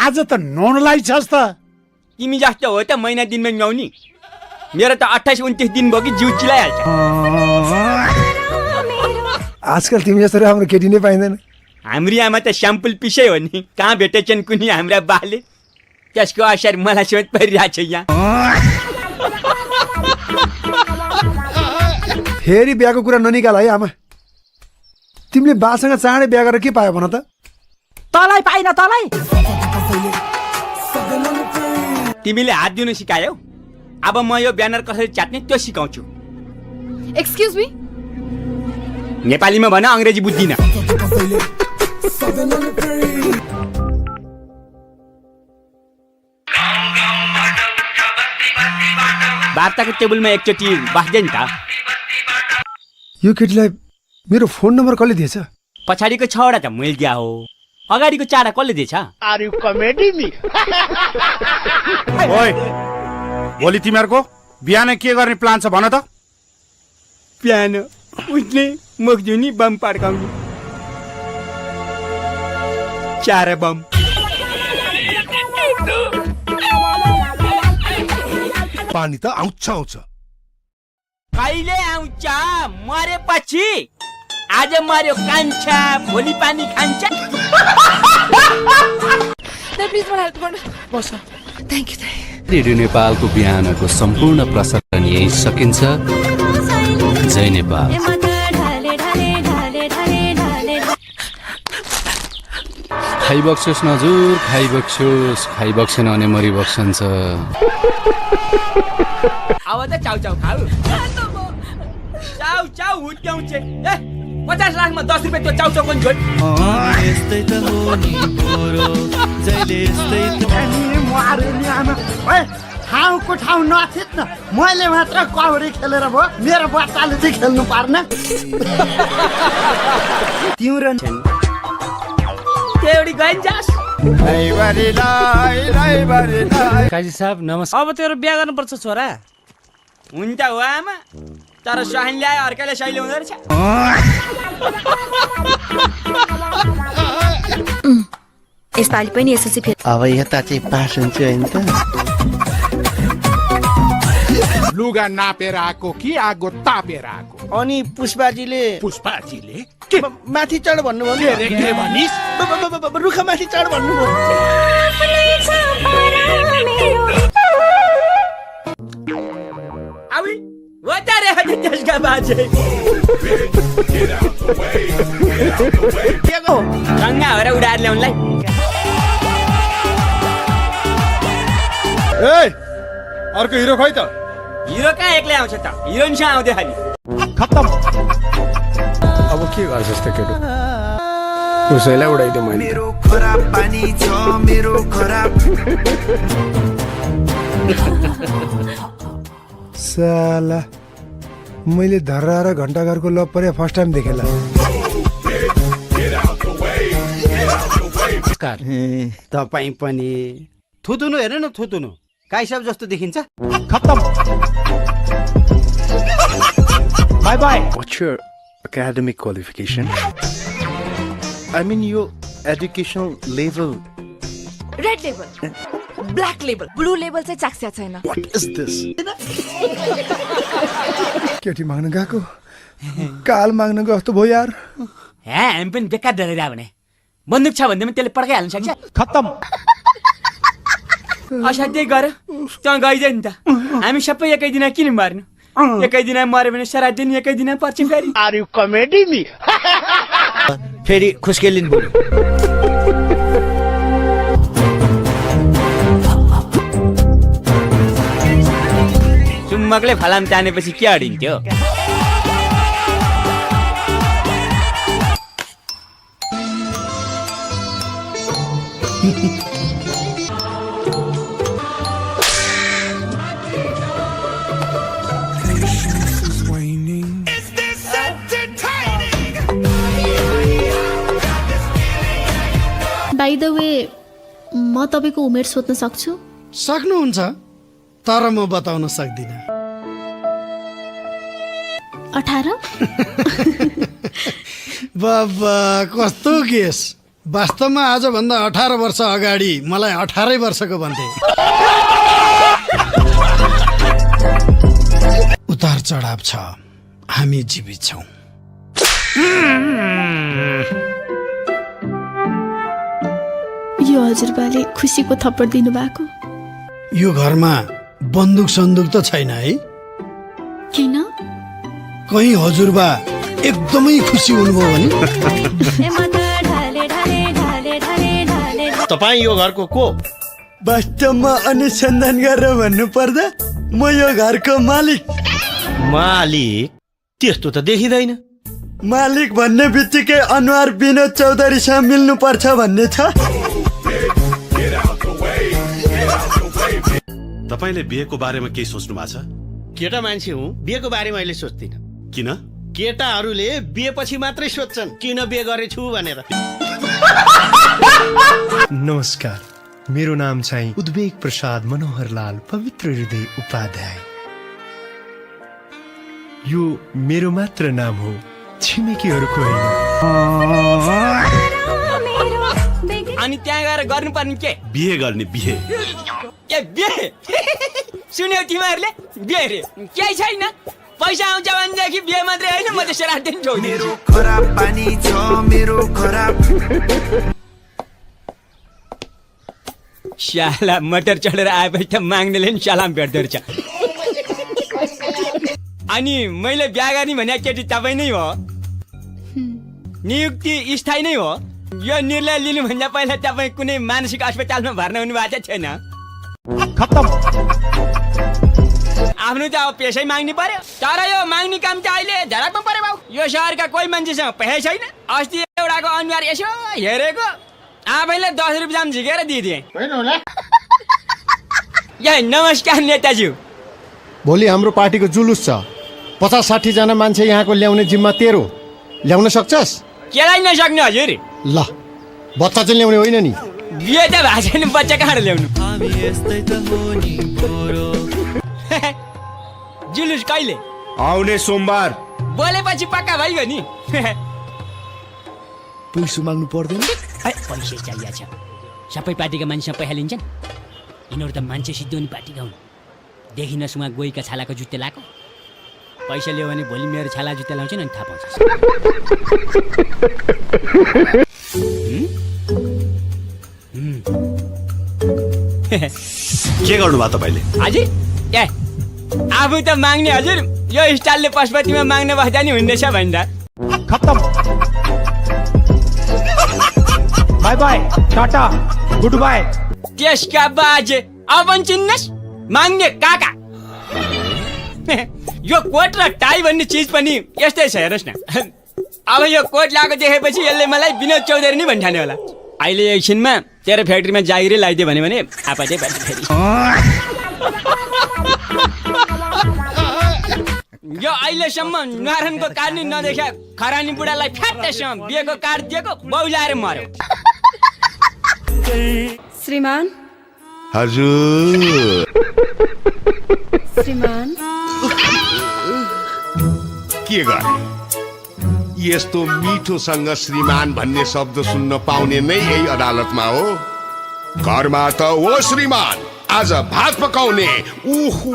आज त नौनलाई छस् त। तिमी जस्तो हो त महिना दिनमा नुहाउने। मेरो त 28-29 दिन भयो कि जिउ चिलाइहाल्छ। आजकल तिमी जस्तो राम्रो केटी नै पाइँदैन। हाम्रो आमा त स्याम्पल पिसै हो नि। कहाँ भेटेछन् कुनै हाम्रा बाले। त्यसको असर मलाई सोच परिरहेको छ यहाँ। फेरि बिहाको कुरा ननिकाल है आमा। तिमीले बासँग चाँडै बिहा गरेर के पायो भन त? तँलाई पाइन तँलाई। तिमीले हात दिनु सिकायौ। अब म यो ब्यानर कसरी च्यात्ने त्यो सिकाउँछु। Excuse me. नेपालीमा भन, अंग्रेजी बुझ्दिन। वार्ताको टेबलमा एकचोटि बस्दै नि त। यो केटीलाई मेरो फोन नम्बर कसले दिएछ? पछाडिको 6वटा त मैले दिया हो, अगाडिको 4 कसले दिएछ? Are you comedy me? ओइ, भोलि तिमीहरूको बिहान के गर्ने प्लान छ भन त? बिहान उठ्ने, मुख धुने, बम पड्काउने। 4 बम। पानी त आउँछ। कहिले आउँछ? मरेपछि। आज मर्यो कान्छा, भोलि पानी खान्छ। प्लिज मलाई हेल्प गर्नु। बस। Thank you. रेडियो नेपालको बिहानको सम्पूर्ण प्रसारण यही सकिन्छ। जय नेपाल। खाइबक्सोस् नजुर, खाइबक्सेन भने मरिबक्सन्छ। अब त चाउ चाउ खाऊ। चाउ चाउ हुट्याउँछ। 50 लाखमा 10 रुपियाँ त्यो चाउ चाउ पनि छोड। यस्तै त हो नि पोरो, जहिले यस्तै त। मारे नि आमा। ओए ठाउँको ठाउँ नथित न। मैले मात्र कौडी खेलेर भयो, मेरो बच्चाले चाहिँ खेल्नु पर्न। तिम्रो एउटी गइन्जास। काजी साहब नमस्कार। अब तेरो बिहा गर्नुपर्छ छोरा। हुन्छ हो आमा, तर सहान ल्यायो अर्काले सही हुँदो रहेछ। यसपालि पनि एसएलसी फेल। अब यता चाहिँ पास हुन्छ हैन त? लुगा नापेर आएको कि आगो तापेर आएको? अनि पुष्पाजीले के माथि चढ भन्नुभयो। के भनिस्? रुख माथि चढ भन्नुभयो। आवी वतारे हटे त्यसका बाजे। के गो? रंगा भएर उडाएर ल्याउनलाई। ए, अर्को हिरो खोइ त। हिरो कहाँ एक्लै आउँछ त? हिरोइनसँग आउँदै खाली। खत्तम। अब के गर्छस् त केटो? उसैलाई उडाइदियो मैले। मेरो खराब पानी छ, मेरो खराब। साला मैले धर्रा र घण्टाघरको लभ परे फर्स्ट टाइम देखेला। तपाईँ पनि थुतुनु हेर्नु न, थुतुनु काइसाब जस्तो देखिन्छ। खत्तम। Bye bye. What's your academic qualification? I mean your educational level. Red label, black label, blue label चाहिँ चाख्या छैन। What is this? केटी माग्न गएको काल माग्न गएको भयो यार। हामी पनि बेकार डरेर भने बन्दुक छ भन्दैमा त्यसले पड्काइहाल्नु सक्छ। खत्तम। असाध्यै गर त्यहाँ गइदियो नि त। हामी सबै एकै दिन किन मर्नु? एकै दिन मर्यो भने सारा दिन एकै दिन पर्छ फेरि। Are you comedy me? फेरि खुस्केलिन बोल्यो। चुम्बकले फलाम तानेपछि के अडिन्थ्यो? बाइ द वे, म तपाईँको उमेर सोध्न सक्छु? सक्नुहुन्छ, तर म बताउन सक्दिनँ। 18? बाबा कस्तो केस। वास्तवमा आजभन्दा 18 वर्ष अगाडि मलाई 18 वर्षको भन्थे। उतार चढाव छ, हामी जीवित छौँ। यो हजुरबाले खुसीको थप्पड दिनुभएको यो घरमा बन्दुक सन्दुक त छैन है? किन? कहीँ हजुरबा एकदमै खुसी हुनुभयो भने? तपाईँ यो घरको को? वास्तवमा अनुसन्धान गरेर भन्नु पर्दा म यो घरको मालिक। मालिक? त्यस्तो त देखिँदैन। मालिक भन्ने बित्तिकै अनुहार विनोद चौधरीसँग मिल्नु पर्छ भन्ने छ। तपाईँले बिहेको बारेमा केही सोच्नु भएको छ? केटा मान्छे हुँ, बिहेको बारेमा अहिले सोच्दिनँ। किन? केटाहरूले बिहेपछि मात्रै सोध्छन् किन बिहे गरेछु भनेर। नमस्कार, मेरो नाम चाहिँ उद्वेग प्रसाद मनोहरलाल पवित्र हृदय उपाध्याय। यो मेरो मात्र नाम हो, छिमेकीहरूको होइन। अनि त्यहाँ गएर गर्नुपर्ने के? बिहे गर्ने, बिहे। के बिहे? सुन्यौ तिमीहरूले? बिहे रे केही छैन। पैसा आउँछ भनेदेखि बिहे मात्रै होइन, म त श्राद्ध पनि छोडिदिन्छु। खराब पानी छ मेरो खराब। शाला मटर चढेर आएपछि त माग्नेले नि सलाम भेट्दो रहेछ। अनि मैले बिहा गर्ने भने केटी तपाईँ नै हो? नियुक्ति स्थायी नै हो? यो निर्णय लिनुभन्दा पहिला तपाईँ कुनै मानसिक अस्पतालमा भर्ना हुनु भएको छैन? आफ्नो त अब पैसै माग्नु पर्यो। तर यो माग्ने काम त अहिले झडकमा पर्यो बाउ। यो सहरका कोही मान्छेसँग पैसै छैन। अस्ति एउटाको अनुहार यसो हेरेको आफैले 10 रुपियाँ झिकेर दिइदिए। नमस्कार नेताज्यू। भोलि हाम्रो पार्टीको जुलुस छ, 50-60 जना मान्छे यहाँको ल्याउने जिम्मा तेरो। ल्याउन सक्छस्? केलाई नसक्ने हजुर? ल, बच्चा चाहिँ ल्याउने होइन नि। बिहे त भएको छैन, बच्चा कहाँ ल्याउनु? जुलुस कहिले? आउने सोमबार। बोलेपछि पक्का भइगयो नि। पैसा माग्नु पर्दैन? पैसा चाहिएको छ। सबै पार्टीका मान्छेसँग पैसा लिन्छन्। यिनीहरू त मान्छे सिद्धिउने पार्टीका हुन्। देखि नसुमा गोहीका छालाको जुत्ते लाएको। पैसा ल्यायो भने भोलि मेरो छाला जुत्ता लाउँछ नि, थाहा पाउँछ। के गर्नुभयो तपाईँले? हजुर ए आफू त माग्ने हजुर, यो स्टाइलले पशुपतिमा माग्न बस्दा नि हुँदैछ भन्दा। खत्तम। By by, Tata, good by. त्यसका बाजे अब चिन्नस् माग्ने काका। यो कोट र टाई भन्ने चिज पनि यस्तै छ, हेर्नुहोस् न। अब यो कोट लगाएको देखेपछि यसले मलाई विनोद चौधरी नै भन्ठाने होला। अहिले एकछिनमा तेरो फ्याक्ट्रीमा जागिरै लगाइदियो भने आपतै पर्छ फेरि। यो अहिलेसम्म नारायणको कार्ड नदेखा खरानी बुढालाई फ्याट्टैसँग बिहेको कार्ड दिएको बौलाएर मर्यो। श्रीमान। हजुर। श्रीमान। के गर्ने? यस्तो मिठोसँग श्रीमान भन्ने शब्द सुन्न पाउने नै यही अदालतमा हो। घरमा त हो श्रीमान, आज भात पकाउने। उहु